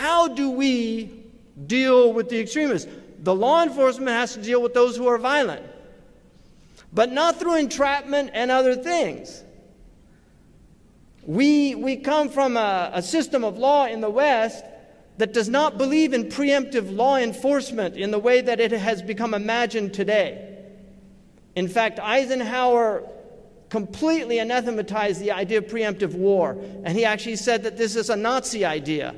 how do we deal with the extremists? The law enforcement has to deal with those who are violent, but not through entrapment and other things. We come from a system of law in the West that does not believe in preemptive law enforcement in the way that it has become imagined today. In fact, Eisenhower completely anathematized the idea of preemptive war, and he actually said that this is a Nazi idea.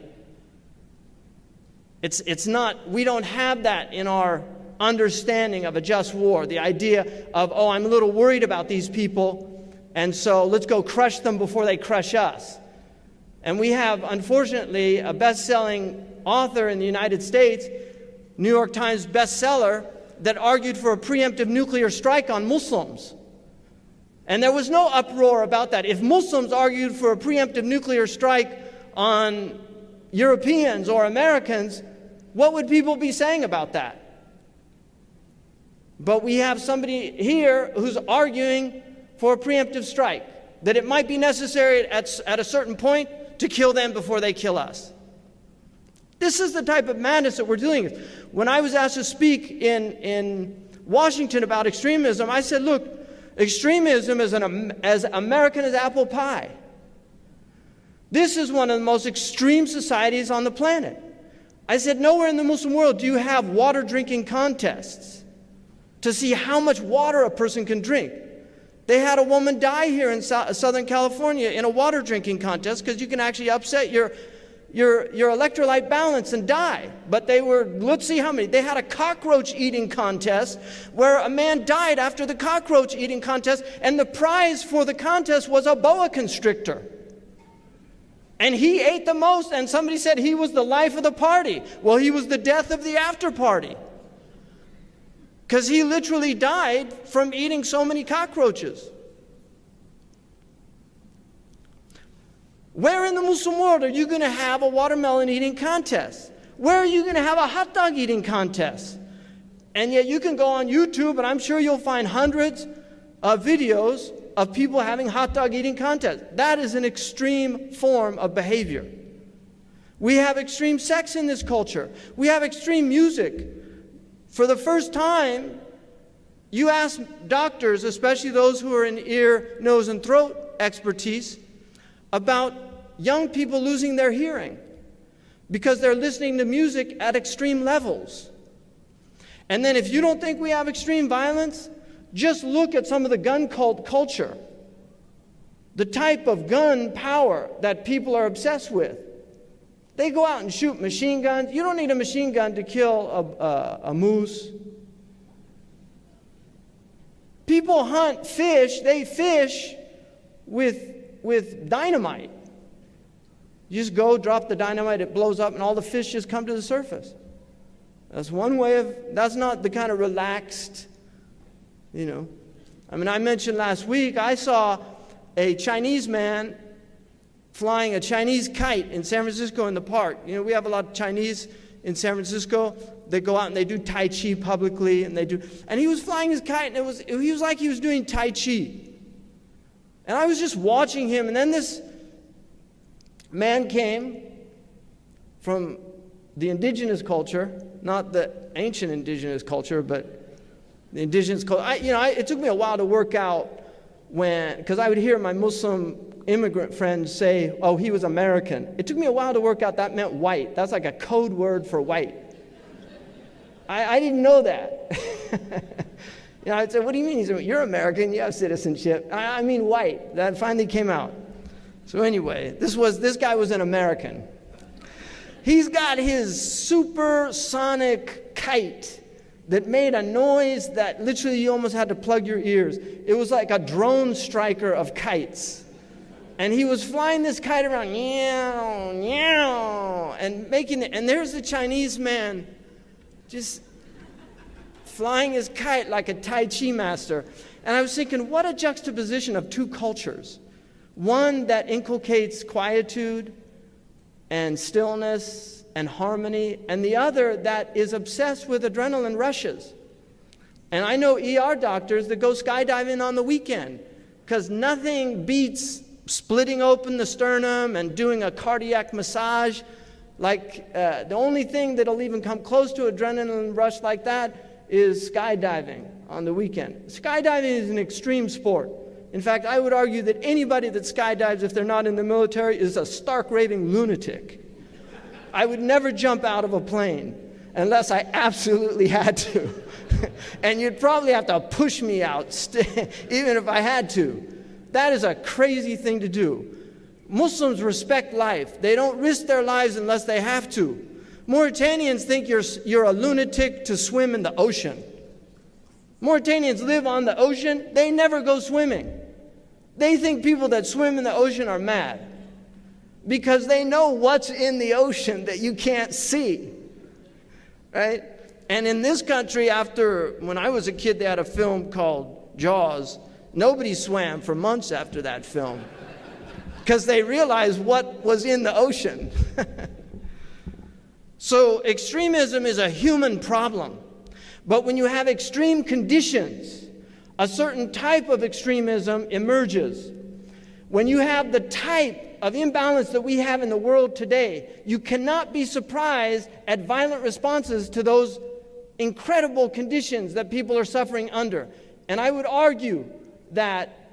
It's not, we don't have that in our understanding of a just war, the idea of, oh, I'm a little worried about these people, and so let's go crush them before they crush us. And we have, unfortunately, a best-selling author in the United States, New York Times bestseller, that argued for a preemptive nuclear strike on Muslims. And there was no uproar about that. If Muslims argued for a preemptive nuclear strike on Europeans or Americans, what would people be saying about that? But we have somebody here who's arguing for a preemptive strike, that it might be necessary at a certain point to kill them before they kill us. This is the type of madness that we're dealing with. When I was asked to speak in Washington about extremism, I said, look, extremism is as American as apple pie. This is one of the most extreme societies on the planet. I said, nowhere in the Muslim world do you have water drinking contests to see how much water a person can drink. They had a woman die here in Southern California in a water drinking contest because you can actually upset your electrolyte balance and die. But they were, let's see how many. They had a cockroach eating contest where a man died after the cockroach eating contest, and the prize for the contest was a boa constrictor. And he ate the most, and somebody said he was the life of the party. Well, he was the death of the after party, because he literally died from eating so many cockroaches. Where in the Muslim world are you going to have a watermelon eating contest? Where are you going to have a hot dog eating contest? And yet you can go on YouTube, and I'm sure you'll find hundreds of videos of people having hot dog eating contests. That is an extreme form of behavior. We have extreme sex in this culture. We have extreme music. For the first time, you ask doctors, especially those who are in ear, nose, and throat expertise, about young people losing their hearing because they're listening to music at extreme levels. And then if you don't think we have extreme violence, just look at some of the gun cult culture, the type of gun power that people are obsessed with. They go out and shoot machine guns. You don't need a machine gun to kill a moose. People hunt fish. They fish with dynamite. You just go, drop the dynamite, it blows up, and all the fish just come to the surface. That's one way of, that's not the kind of relaxed, I mean, I mentioned last week, I saw a Chinese man flying a Chinese kite in San Francisco in the park. We have a lot of Chinese in San Francisco. They go out and they do Tai Chi publicly, and he was flying his kite, and he was like he was doing Tai Chi. And I was just watching him, and then this man came from the indigenous culture, not the ancient indigenous culture, but the indigenous culture. It took me a while to work out because I would hear my Muslim immigrant friends say, oh, he was American. It took me a while to work out that meant white. That's like a code word for white. I didn't know that. I'd say, what do you mean? He said, you're American, you have citizenship. I mean white. That finally came out. So anyway, this guy was an American. He's got his supersonic kite that made a noise that literally you almost had to plug your ears. It was like a drone striker of kites. And he was flying this kite around, meow, meow, and making it. And there's the Chinese man just flying his kite like a Tai Chi master. And I was thinking, what a juxtaposition of two cultures. One that inculcates quietude and stillness and harmony, and the other that is obsessed with adrenaline rushes. And I know ER doctors that go skydiving on the weekend because nothing beats splitting open the sternum and doing a cardiac massage The only thing that'll even come close to adrenaline rush like that is skydiving on the weekend. Skydiving is an extreme sport. In fact, I would argue that anybody that skydives, if they're not in the military, is a stark raving lunatic. I would never jump out of a plane unless I absolutely had to. And you'd probably have to push me out, even if I had to. That is a crazy thing to do. Muslims respect life. They don't risk their lives unless they have to. Mauritanians think you're a lunatic to swim in the ocean. Mauritanians live on the ocean. They never go swimming. They think people that swim in the ocean are mad because they know what's in the ocean that you can't see, right? And in this country, when I was a kid, they had a film called Jaws. Nobody swam for months after that film because they realized what was in the ocean. So extremism is a human problem. But when you have extreme conditions, a certain type of extremism emerges. When you have the type of imbalance that we have in the world today, you cannot be surprised at violent responses to those incredible conditions that people are suffering under. And I would argue that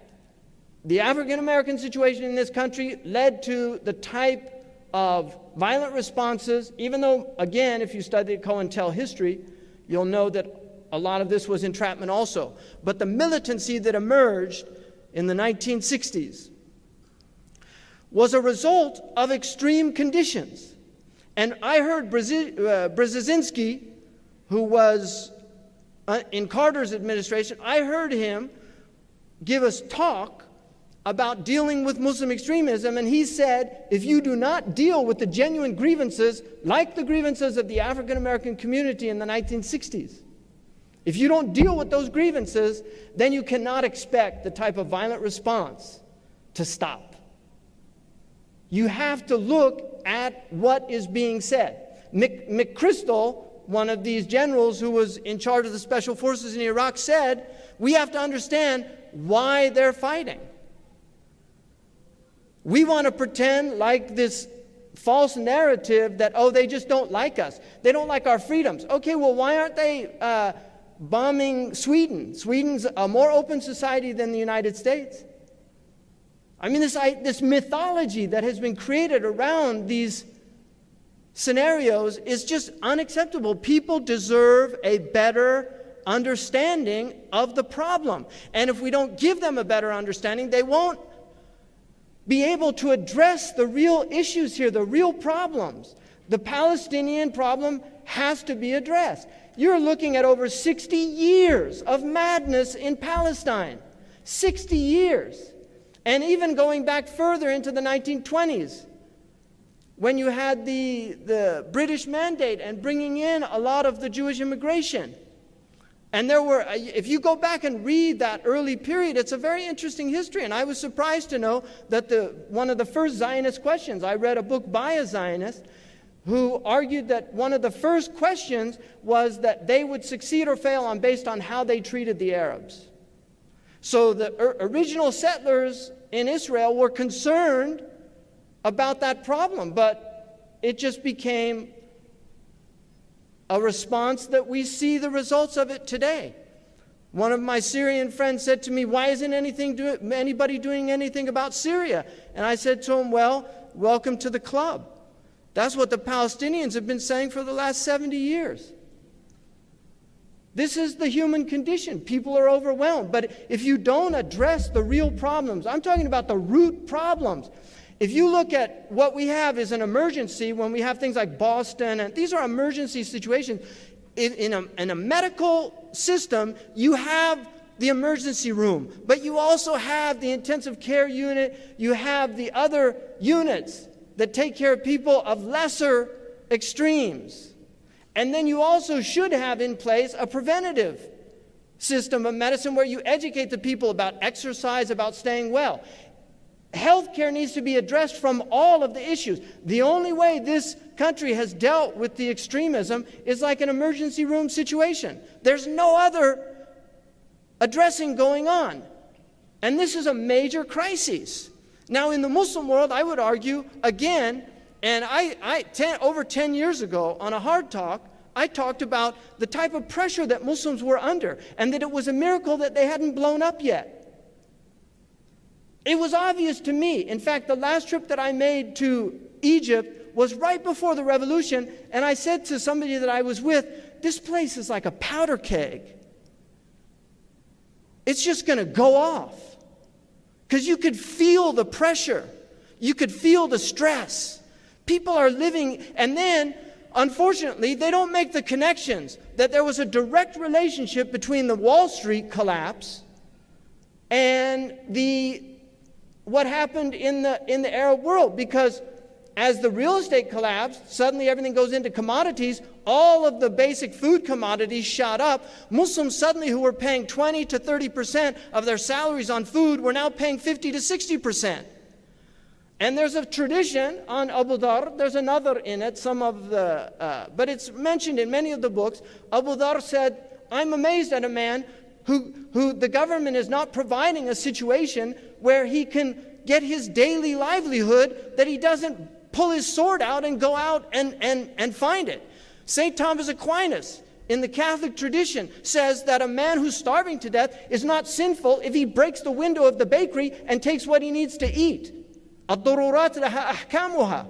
the African American situation in this country led to the type of violent responses, even though, again, if you study COINTEL history, you'll know that a lot of this was entrapment also. But the militancy that emerged in the 1960s was a result of extreme conditions. And I heard Brzezinski, who was in Carter's administration, I heard him give us talk about dealing with Muslim extremism, and he said, if you do not deal with the genuine grievances, like the grievances of the African American community in the 1960s, if you don't deal with those grievances, then you cannot expect the type of violent response to stop. You have to look at what is being said. McChrystal, one of these generals who was in charge of the special forces in Iraq, said, we have to understand why they're fighting. We want to pretend like this false narrative that, oh, they just don't like us. They don't like our freedoms. Okay, well, why aren't they bombing Sweden? Sweden's a more open society than the United States. I mean, this mythology that has been created around these scenarios is just unacceptable. People deserve a better understanding of the problem. And if we don't give them a better understanding, they won't be able to address the real issues here, the real problems. The Palestinian problem has to be addressed. You're looking at over 60 years of madness in Palestine. 60 years. And even going back further into the 1920s, when you had the British Mandate and bringing in a lot of the Jewish immigration. And there were, if you go back and read that early period, it's a very interesting history. And I was surprised to know that one of the first Zionist questions, I read a book by a Zionist who argued that one of the first questions was that they would succeed or fail based on how they treated the Arabs. So the original settlers in Israel were concerned about that problem, but it just became a response that we see the results of it today. One of my Syrian friends said to me, why isn't anybody doing anything about Syria? And I said to him, well, welcome to the club. That's what the Palestinians have been saying for the last 70 years. This is the human condition. People are overwhelmed. But if you don't address the real problems, I'm talking about the root problems. If you look at what we have is an emergency, when we have things like Boston, and these are emergency situations. In a medical system, you have the emergency room, but you also have the intensive care unit. You have the other units that take care of people of lesser extremes. And then you also should have in place a preventative system of medicine where you educate the people about exercise, about staying well. Healthcare needs to be addressed from all of the issues. The only way this country has dealt with the extremism is like an emergency room situation. There's no other addressing going on. And this is a major crisis. Now, in the Muslim world, I would argue, again, And over 10 years ago, on a Hard Talk, I talked about the type of pressure that Muslims were under, and that it was a miracle that they hadn't blown up yet. It was obvious to me. In fact, the last trip that I made to Egypt was right before the revolution, and I said to somebody that I was with, this place is like a powder keg. It's just going to go off. Because you could feel the pressure. You could feel the stress. People are living, and then, unfortunately, they don't make the connections that there was a direct relationship between the Wall Street collapse and what happened in the Arab world. Because as the real estate collapsed, suddenly everything goes into commodities. All of the basic food commodities shot up. Muslims suddenly, who were paying 20 to 30% of their salaries on food, were now paying 50 to 60%. And there's a tradition on Abu Dhar. There's another in it, but it's mentioned in many of the books. Abu Dhar said, I'm amazed at a man who the government is not providing a situation where he can get his daily livelihood, that he doesn't pull his sword out and go out and find it. St. Thomas Aquinas, in the Catholic tradition, says that a man who's starving to death is not sinful if he breaks the window of the bakery and takes what he needs to eat. الضرورات لها أحكامها.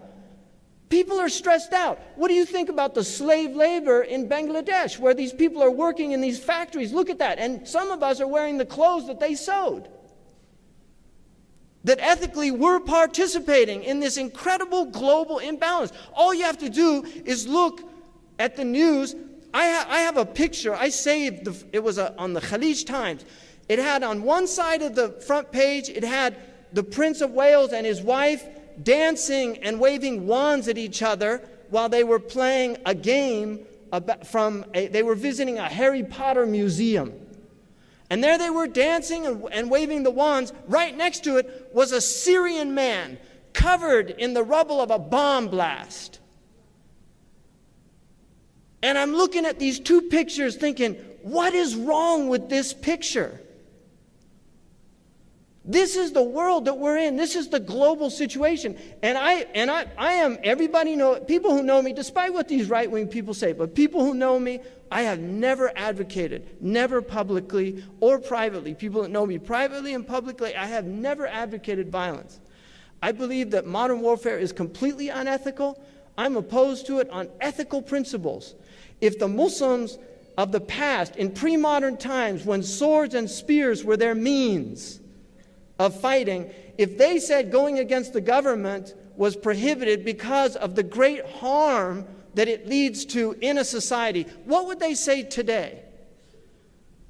People are stressed out. What do you think about the slave labor in Bangladesh, where these people are working in these factories? Look at that. And some of us are wearing the clothes that they sewed. That ethically we're participating in this incredible global imbalance. All you have to do is look at the news. I have a picture. I saved, it was on the Khalij Times. It had on one side of the front page, it had the Prince of Wales and his wife dancing and waving wands at each other while they were playing a game they were visiting a Harry Potter museum. And there they were dancing and waving the wands. Right next to it was a Syrian man covered in the rubble of a bomb blast. And I'm looking at these two pictures thinking, what is wrong with this picture? This is the world that we're in. This is the global situation. And I am, everybody know, people who know me, despite what these right-wing people say, but people who know me, I have never advocated, never publicly or privately, people that know me privately and publicly, I have never advocated violence. I believe that modern warfare is completely unethical. I'm opposed to it on ethical principles. If the Muslims of the past, in pre-modern times, when swords and spears were their means of fighting, if they said going against the government was prohibited because of the great harm that it leads to in a society, what would they say today?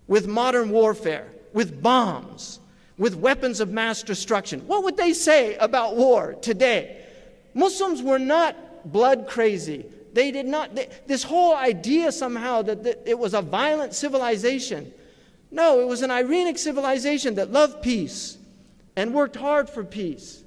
With modern warfare, with bombs, with weapons of mass destruction, what would they say about war today? Muslims were not blood crazy. They did not, this whole idea somehow that it was a violent civilization. No, it was an Irenic civilization that loved peace and worked hard for peace.